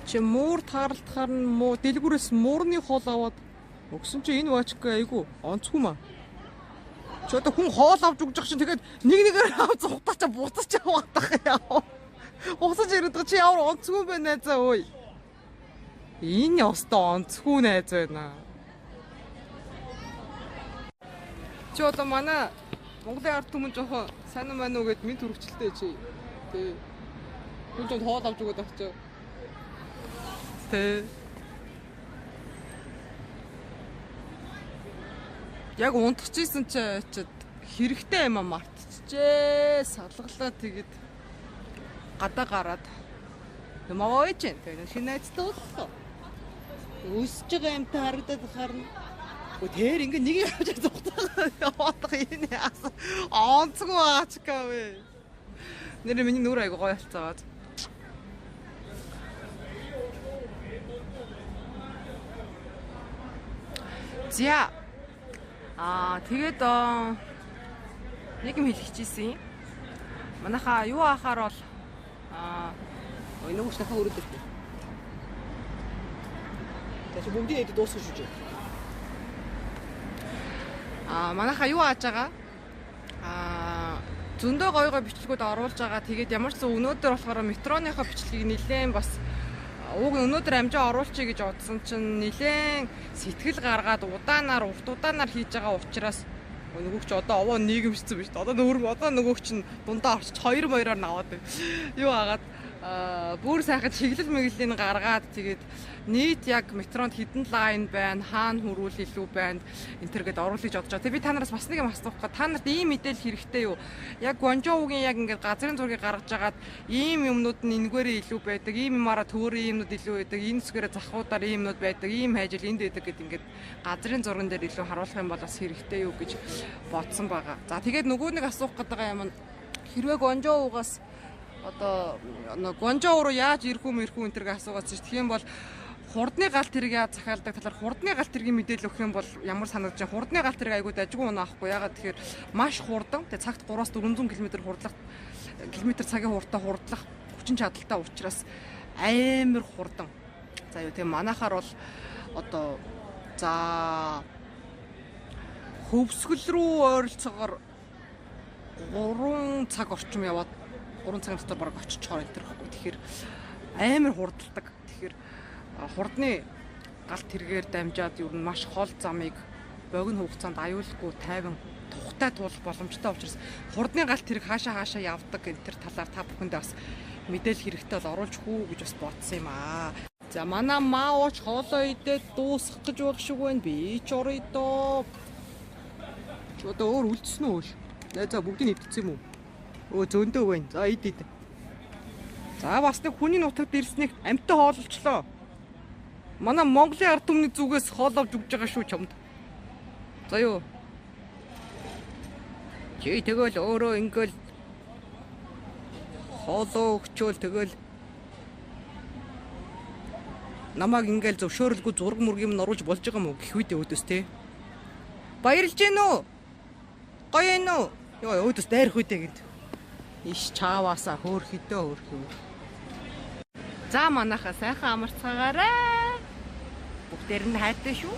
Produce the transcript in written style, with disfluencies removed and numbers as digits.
Чи муур таарлахаар нь муу дэлгүүрээс муурны хоол аваад өгсөн чи энэ вачка айгу онцгүй маа. Чи одоо хүн хоол авч өгж чинь тэгээд нэг нэгээр авч зугтаач буцаж яваадах яа. Усаж ирээд чи ямар онцгүй бэ найзаа ой. Энэ ёстой онцгүй найз байна. Чи одоо манай Монголын ард түмэн жоохон сайн юм байна уу гэд минь төрөвчлээ чи. Тэ. Хүн ч хоол авч өгöd авч. Тэ. Яг унтчихсэн чи хэрэгтэй юм а мартчихжээ. Салгалаа тэгээд гадаа гараад юм аваач юм. Тэгээд шинэ найзтай уулзлаа. Өсөж байгаа юмтай харагдаад харна. Тэр ингээ нэг явж зугтаа яваадах юм яасан. Онцгүй аачка вэ. Нэр миний нүр айгу гоё болцоод. За. Тэгээд нэг юм хэлэх чийсэн юм. Манайхаа юу ахаар бол нөгөөч дахин өрөөд ирсэн. Тэс бүгдийн хэд дуусах шүү. Манайхаа юу ааж байгаа? Зөндөө гоё бичлэгүүд оруулж байгаа. Тэгээд ямар ч өнөөдөр болохоор метроныхоо бичлэгийг нэлээд бас уг өнөөдөр амжаа оруулчих гэж бодсон чинь нэлээд сэтгэл гаргаад урт удаанаар хийж байгаа учраас нөгөөч одоо овоо нийгэмшсэн биш. Одоо нөгөөч нь дундаа орчиж 2-2-аар наваад байна. Юу агаад бүр сайхан чиглэл мэглэлийг гаргаад тэгээд нийт яг метронд хідэн лайн байна, хаана хөрвөл илүү байна энэ төр гээд оруулж бодож байгаа. Тэгээд би та нараас бас нэг юм асуух гэх. Та нарт ийм мэдээлэл хэрэгтэй юу? Яг Гуанчжоугийн яг ингээд газрын зургийг гаргаж агаад ийм юмнууд нь энэгээрээ илүү байдаг, ийм юмараа төөрийн юмнууд илүү байдаг, энэ зүгээрээ захуудаар ийм юмнууд байдаг, ийм хайжил энд байдаг гэд ингээд газрын зурган дээр илүү харуулах юм бол бас хэрэгтэй юу гэж бодсон байгаа. За тэгээд нөгөө нэг асуух гэдэг юм нь хэрвээ Гуанчжоугаас одоо Гуанчжоу руу яаж ирэх үү энэ төргээ асуугаад чинь тэгэх юм бол хурдны галт тэрэг яаж захиалдаг талаар хурдны галт тэргийн мэдээлэл өгөх юм бол ямар санагдаж байна. Хурдны галт тэрэг айгуу дажгүй унаахгүй. Ягаад тэгэхээр маш хурдан. Тэгээ цагт 300-400 км хурдлах км цагийн хууртаа хурдлах хүчин чадалтай учраас амар хурдан. За юу тэгээ манайхаар бол одоо за хөвсгөл рүү ойролцоогоор 3 цаг орчим яваад 3 цагийн дотор бараг очичоор энэ төр байхгүй. Тэгэхээр амар хурдладаг. Тэгэхээр хурдны галт тэргээр дамжаад юу маш хол замыг богино хугацаанд аюулгүй тайван тухтай туулах боломжтой учраас хурдны галт тэрэг хаашаа явдаг энэ төр талаар та бүхэндээ бас мэдээлэл хэрэгтэй бол оруулж хүү гэж бас бодсон юм аа. За манай маавч хоолоо идээд дуусгах гэж болох шиг байна. Би ч орё доо. Чи одоо өөр үлдсэн үү? За бүгдийг идчихсэн юм уу? Зөндөө байна. За ид. За бас нэг хүний нутагт ирснийг амьтаа хооллолчлоо. Манай Монголын ард түмний зүгээс хоол авч өгж байгаа шүү чамд. За юу? Чи тэгэл өөрөө ингээл хоолоо өгчөөл тэгэл намайг ингээл зөвшөөрөлгүй зураг мургийн нь оруулж болж байгаа мó гэх үедээ өөдөөс те. Баярлж гин үү? Гоё юм уу? Йоо өөдөөс дайрах үедээ гэд. Иш чааваасаа хөөрхөдөө хөөрхөө. За манайхаа сайхан амарцгаагаарай. Бүгдээр нь хайртай шүү.